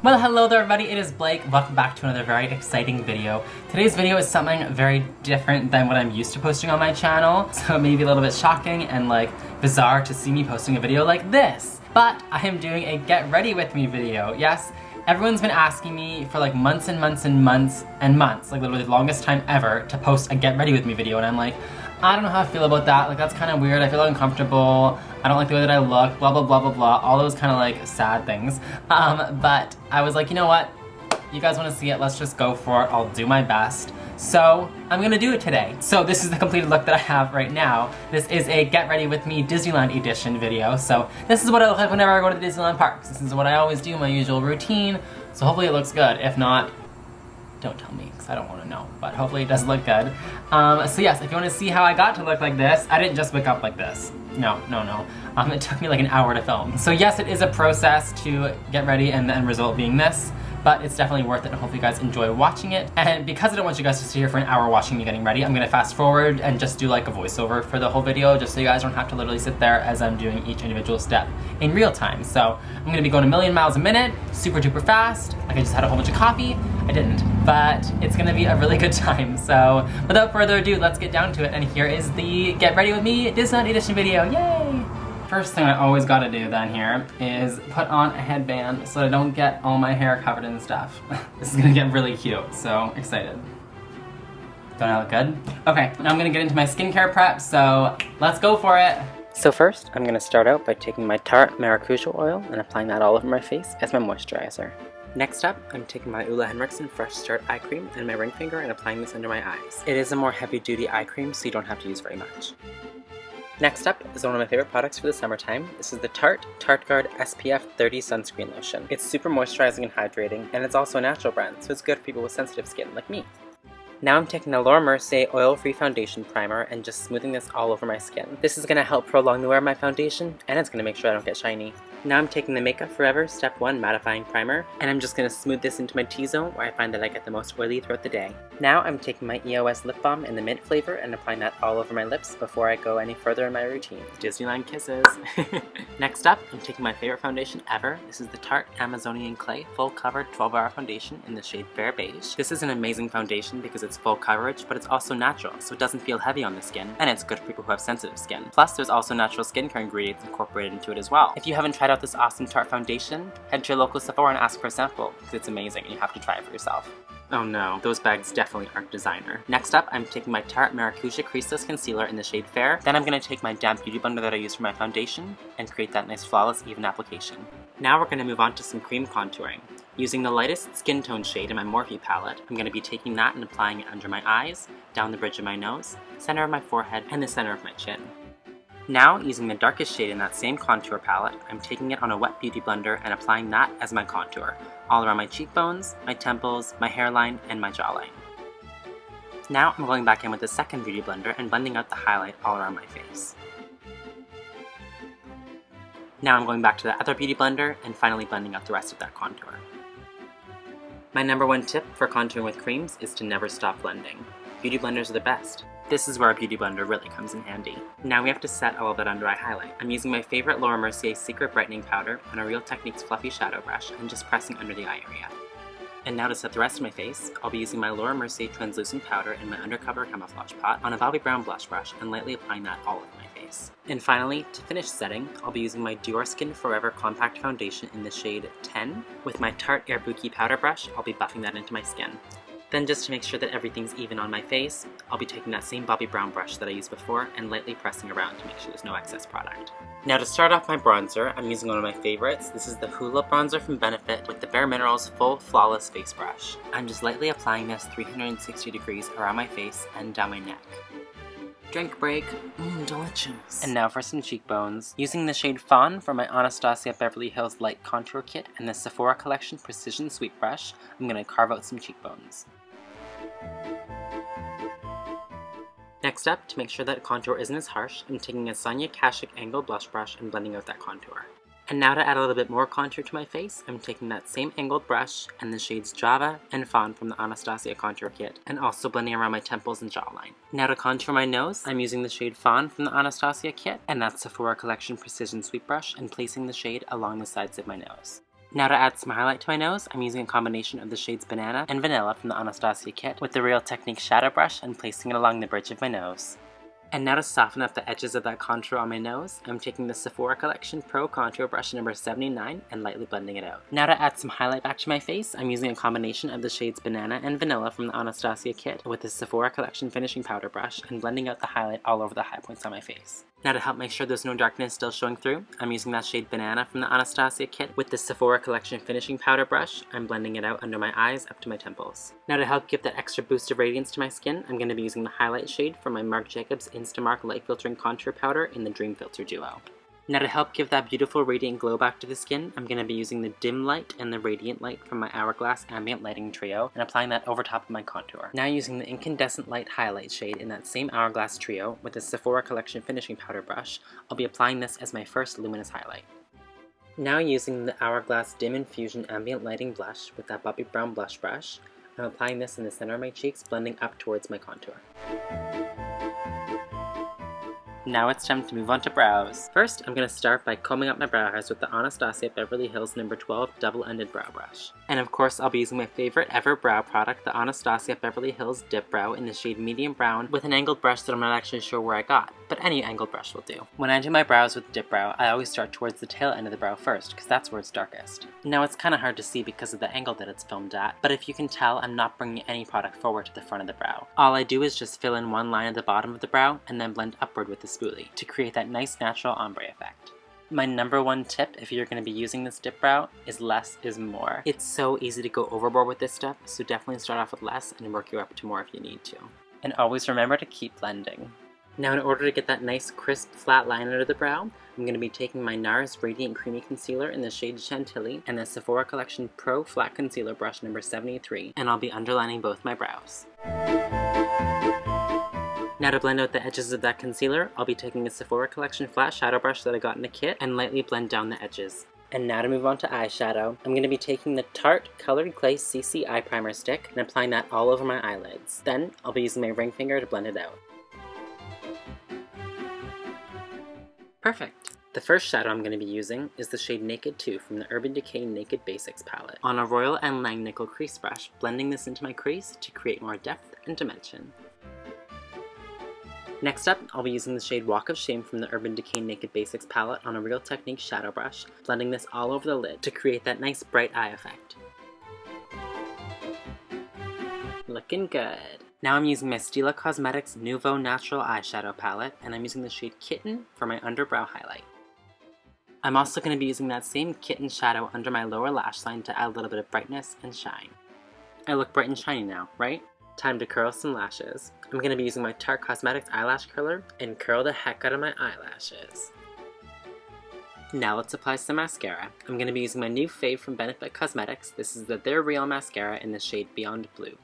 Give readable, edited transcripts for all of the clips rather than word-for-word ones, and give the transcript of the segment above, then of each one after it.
Well, hello there everybody, it is Blake. Welcome back to another very exciting video. Today's video is something very different than what I'm used to posting on my channel, so it may be a little bit shocking and bizarre to see me posting a video like this. But I am doing a get ready with me video. Yes, everyone's been asking me for months and months and months and months, literally the longest time ever, to post a get ready with me video, and I'm like, I don't know how I feel about that. That's kind of weird. I feel uncomfortable. I don't like the way that I look, blah, blah, blah, blah, blah. All those kind of sad things. But I was like, you know what? You guys want to see it? Let's just go for it. I'll do my best. So I'm gonna do it today. So this is the completed look that I have right now. This is a Get Ready With Me Disneyland edition video. So this is what I look like whenever I go to the Disneyland parks. This is what I always do, my usual routine. So hopefully it looks good. If not, don't tell me, because I don't want to know, but hopefully it does look good. So yes, if you want to see how I got to look like this, I didn't just wake up like this. No. It took me an hour to film. So yes, it is a process to get ready and the end result being this, but it's definitely worth it, and hopefully you guys enjoy watching it. And because I don't want you guys to sit here for an hour watching me getting ready, I'm gonna fast forward and just do a voiceover for the whole video, just so you guys don't have to literally sit there as I'm doing each individual step in real time. So I'm gonna be going a million miles a minute, super duper fast, I just had a whole bunch of coffee. I didn't, but it's gonna be a really good time. So without further ado, let's get down to it, and here is the Get Ready With Me Disneyland edition video, yay! First thing I always gotta do then here is put on a headband so that I don't get all my hair covered in stuff. This is gonna get really cute, so excited. Don't I look good? Okay, now I'm gonna get into my skincare prep, so let's go for it. So first, I'm gonna start out by taking my Tarte Maracuja oil and applying that all over my face as my moisturizer. Next up, I'm taking my Ulla Henriksen Fresh Start Eye Cream and my ring finger and applying this under my eyes. It is a more heavy-duty eye cream, so you don't have to use very much. Next up is one of my favorite products for the summertime. This is the Tarte Guard SPF 30 Sunscreen Lotion. It's super moisturizing and hydrating, and it's also a natural brand, so it's good for people with sensitive skin like me. Now I'm taking a Laura Mercier Oil-Free Foundation Primer and just smoothing this all over my skin. This is going to help prolong the wear of my foundation, and it's going to make sure I don't get shiny. Now I'm taking the Makeup Forever Step 1 Mattifying Primer, and I'm just going to smooth this into my T-zone where I find that I get the most oily throughout the day. Now I'm taking my EOS Lip Balm in the mint flavor and applying that all over my lips before I go any further in my routine. Disneyland kisses! Next up, I'm taking my favorite foundation ever. This is the Tarte Amazonian Clay Full Cover 12-Hour Foundation in the shade Fair Beige. This is an amazing foundation because it's full coverage, but it's also natural, so it doesn't feel heavy on the skin, and it's good for people who have sensitive skin. Plus, there's also natural skincare ingredients incorporated into it as well. If you haven't tried out this awesome Tarte foundation, head to your local Sephora and ask for a sample, because it's amazing and you have to try it for yourself. Oh no, those bags definitely aren't designer. Next up, I'm taking my Tarte Maracuja Creaseless Concealer in the shade Fair. Then I'm going to take my damp beauty blender that I use for my foundation and create that nice flawless even application. Now we're going to move on to some cream contouring. Using the lightest skin tone shade in my Morphe palette, I'm going to be taking that and applying it under my eyes, down the bridge of my nose, center of my forehead, and the center of my chin. Now, using the darkest shade in that same contour palette, I'm taking it on a wet beauty blender and applying that as my contour, all around my cheekbones, my temples, my hairline, and my jawline. Now I'm going back in with the second beauty blender and blending out the highlight all around my face. Now I'm going back to the other beauty blender and finally blending out the rest of that contour. My number one tip for contouring with creams is to never stop blending. Beauty blenders are the best. This is where a beauty blender really comes in handy. Now we have to set all of that under eye highlight. I'm using my favorite Laura Mercier Secret Brightening Powder on a Real Techniques fluffy shadow brush and just pressing under the eye area. And now to set the rest of my face, I'll be using my Laura Mercier Translucent Powder in my Undercover Camouflage Pot on a Bobbi Brown blush brush and lightly applying that all over my face. And finally, to finish setting, I'll be using my Dior Skin Forever Compact Foundation in the shade 10. With my Tarte Air Bouquet Powder Brush, I'll be buffing that into my skin. Then just to make sure that everything's even on my face, I'll be taking that same Bobbi Brown brush that I used before and lightly pressing around to make sure there's no excess product. Now to start off my bronzer, I'm using one of my favorites. This is the Hoola bronzer from Benefit with the Bare Minerals Full Flawless Face Brush. I'm just lightly applying this 360 degrees around my face and down my neck. Drink break. Delicious. And now for some cheekbones. Using the shade Fawn from my Anastasia Beverly Hills Light Contour Kit and the Sephora Collection Precision Sweep Brush, I'm going to carve out some cheekbones. Next up, to make sure that contour isn't as harsh, I'm taking a Sonia Kashuk Angled Blush Brush and blending out that contour. And now to add a little bit more contour to my face, I'm taking that same angled brush and the shades Java and Fawn from the Anastasia Contour Kit, and also blending around my temples and jawline. Now to contour my nose, I'm using the shade Fawn from the Anastasia Kit, and that Sephora Collection Precision Sweep Brush, and placing the shade along the sides of my nose. Now to add some highlight to my nose, I'm using a combination of the shades Banana and Vanilla from the Anastasia kit with the Real Technique shadow brush and placing it along the bridge of my nose. And now to soften up the edges of that contour on my nose, I'm taking the Sephora Collection Pro Contour Brush number 79 and lightly blending it out. Now to add some highlight back to my face, I'm using a combination of the shades Banana and Vanilla from the Anastasia kit with the Sephora Collection Finishing Powder Brush and blending out the highlight all over the high points on my face. Now to help make sure there's no darkness still showing through, I'm using that shade Banana from the Anastasia kit with the Sephora Collection Finishing Powder Brush. I'm blending it out under my eyes up to my temples. Now to help give that extra boost of radiance to my skin, I'm going to be using the highlight shade from my Marc Jacobs Instamark Light Filtering Contour Powder in the Dream Filter Duo. Now to help give that beautiful radiant glow back to the skin, I'm going to be using the Dim Light and the Radiant Light from my Hourglass Ambient Lighting Trio and applying that over top of my contour. Now using the Incandescent Light highlight shade in that same Hourglass trio with the Sephora Collection Finishing Powder Brush, I'll be applying this as my first luminous highlight. Now using the Hourglass Dim Infusion Ambient Lighting Blush with that Bobbi Brown blush brush, I'm applying this in the center of my cheeks, blending up towards my contour. Now it's time to move on to brows. First, I'm going to start by combing up my brow hairs with the Anastasia Beverly Hills No. 12 Double-Ended Brow Brush. And of course, I'll be using my favorite ever brow product, the Anastasia Beverly Hills Dip Brow in the shade Medium Brown with an angled brush that I'm not actually sure where I got, but any angled brush will do. When I do my brows with Dip Brow, I always start towards the tail end of the brow first, because that's where it's darkest. Now it's kind of hard to see because of the angle that it's filmed at, but if you can tell, I'm not bringing any product forward to the front of the brow. All I do is just fill in one line at the bottom of the brow and then blend upward with the spoolie to create that nice natural ombre effect. My number one tip if you're going to be using this dip brow is less is more. It's so easy to go overboard with this stuff, so definitely start off with less and work your way up to more if you need to. And always remember to keep blending. Now in order to get that nice crisp flat line under the brow, I'm going to be taking my NARS Radiant Creamy Concealer in the shade Chantilly and the Sephora Collection Pro Flat Concealer Brush number 73, and I'll be underlining both my brows. Now to blend out the edges of that concealer, I'll be taking a Sephora Collection flat shadow brush that I got in a kit and lightly blend down the edges. And now to move on to eyeshadow, I'm going to be taking the Tarte Colored Clay CC Eye Primer Stick and applying that all over my eyelids. Then, I'll be using my ring finger to blend it out. Perfect! The first shadow I'm going to be using is the shade Naked 2 from the Urban Decay Naked Basics palette on a Royal & Langnickel crease brush, blending this into my crease to create more depth and dimension. Next up, I'll be using the shade Walk of Shame from the Urban Decay Naked Basics palette on a Real Technique shadow brush, blending this all over the lid to create that nice bright eye effect. Looking good! Now I'm using my Stila Cosmetics Nouveau Natural Eyeshadow palette, and I'm using the shade Kitten for my underbrow highlight. I'm also going to be using that same Kitten shadow under my lower lash line to add a little bit of brightness and shine. I look bright and shiny now, right? Time to curl some lashes. I'm going to be using my Tarte Cosmetics eyelash curler and curl the heck out of my eyelashes. Now let's apply some mascara. I'm going to be using my new fave from Benefit Cosmetics. This is the They're Real mascara in the shade Beyond Blue.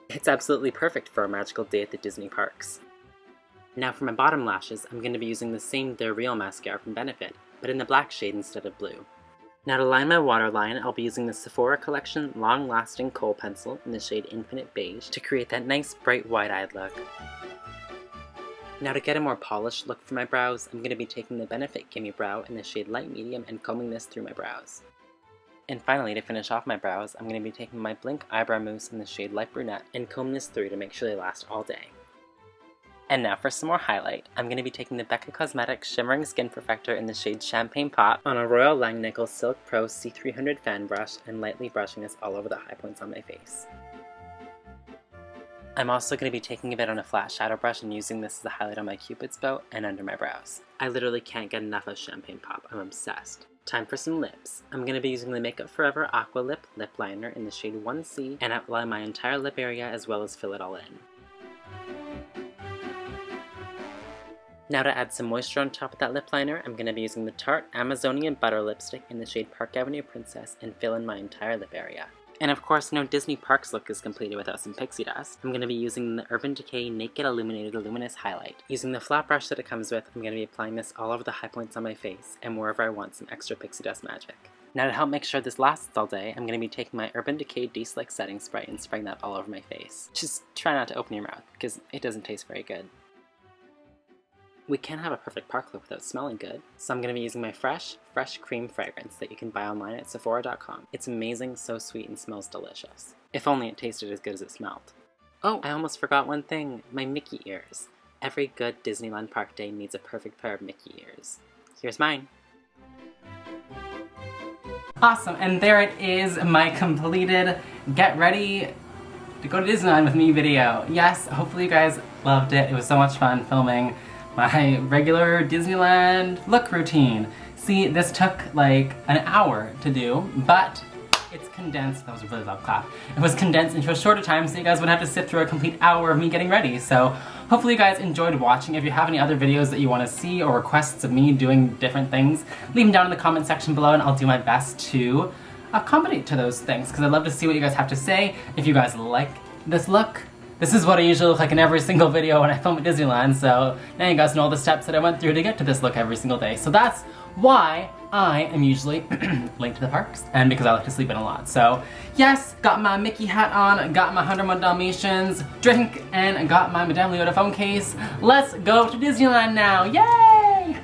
It's absolutely perfect for a magical day at the Disney parks. Now for my bottom lashes, I'm going to be using the same They're Real mascara from Benefit, but in the black shade instead of blue. Now to line my waterline, I'll be using the Sephora Collection Long Lasting Kohl Pencil in the shade Infinite Beige to create that nice bright wide-eyed look. Now to get a more polished look for my brows, I'm going to be taking the Benefit Gimme Brow in the shade Light Medium and combing this through my brows. And finally, to finish off my brows, I'm going to be taking my Blink Eyebrow Mousse in the shade Light Brunette and comb this through to make sure they last all day. And now for some more highlight, I'm going to be taking the Becca Cosmetics Shimmering Skin Perfector in the shade Champagne Pop on a Royal Langnickel Silk Pro C300 fan brush and lightly brushing this all over the high points on my face. I'm also going to be taking a bit on a flat shadow brush and using this as a highlight on my Cupid's bow and under my brows. I literally can't get enough of Champagne Pop, I'm obsessed. Time for some lips. I'm going to be using the Makeup Forever Aqua Lip Lip Liner in the shade 1C and outline my entire lip area as well as fill it all in. Now to add some moisture on top of that lip liner, I'm going to be using the Tarte Amazonian Butter Lipstick in the shade Park Avenue Princess and fill in my entire lip area. And of course, no Disney Parks look is completed without some pixie dust. I'm going to be using the Urban Decay Naked Illuminated Luminous Highlight. Using the flat brush that it comes with, I'm going to be applying this all over the high points on my face and wherever I want some extra pixie dust magic. Now to help make sure this lasts all day, I'm going to be taking my Urban Decay De-Slick Setting Spray and spraying that all over my face. Just try not to open your mouth, because it doesn't taste very good. we can't have a perfect park look without smelling good. So I'm going to be using my fresh cream fragrance that you can buy online at Sephora.com. It's amazing, so sweet, and smells delicious. If only it tasted as good as it smelled. Oh, I almost forgot one thing, my Mickey ears. Every good Disneyland park day needs a perfect pair of Mickey ears. Here's mine. Awesome, and there it is, my completed get ready to go to Disneyland with me video. Yes, hopefully you guys loved it. It was so much fun filming my regular Disneyland look routine. See, this took like an hour to do, but it's condensed. That was a really loud clap. It was condensed into a shorter time so you guys wouldn't have to sit through a complete hour of me getting ready. So hopefully you guys enjoyed watching. If you have any other videos that you want to see or requests of me doing different things, leave them down in the comment section below and I'll do my best to accommodate to those things because I'd love to see what you guys have to say. If you guys like this look, this is what I usually look like in every single video when I film at Disneyland, so now you guys know all the steps that I went through to get to this look every single day. So that's why I am usually late to the parks, and because I like to sleep in a lot. So yes, got my Mickey hat on, got my 101 Dalmatians drink, and got my Madame Leota phone case. Let's go to Disneyland now, yay!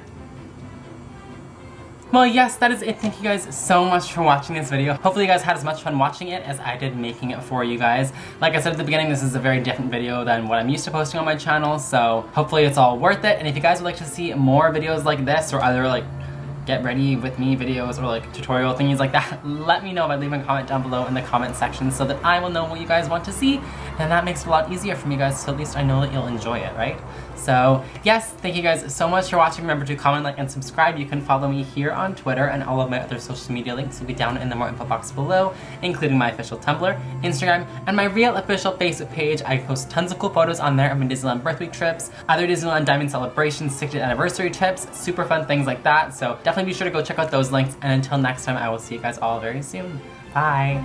Well, yes, that is it. Thank you guys so much for watching this video. Hopefully you guys had as much fun watching it as I did making it for you guys. Like I said at the beginning, this is a very different video than what I'm used to posting on my channel, so hopefully it's all worth it. And if you guys would like to see more videos like this or other like get ready with me videos or like tutorial thingies like that, let me know by leaving a comment down below in the comment section so that I will know what you guys want to see, and that makes it a lot easier for me guys, so at least I know that you'll enjoy it, right? So yes, thank you guys so much for watching. Remember to comment, like, and subscribe. You can follow me here on Twitter, and all of my other social media links will be down in the more info box below, including my official Tumblr, Instagram, and my real official Facebook page. I post tons of cool photos on there of my Disneyland birth week trips, other Disneyland Diamond Celebrations, 60th anniversary tips, super fun things like that. So definitely be sure to go check out those links, and until next time, I will see you guys all very soon. Bye!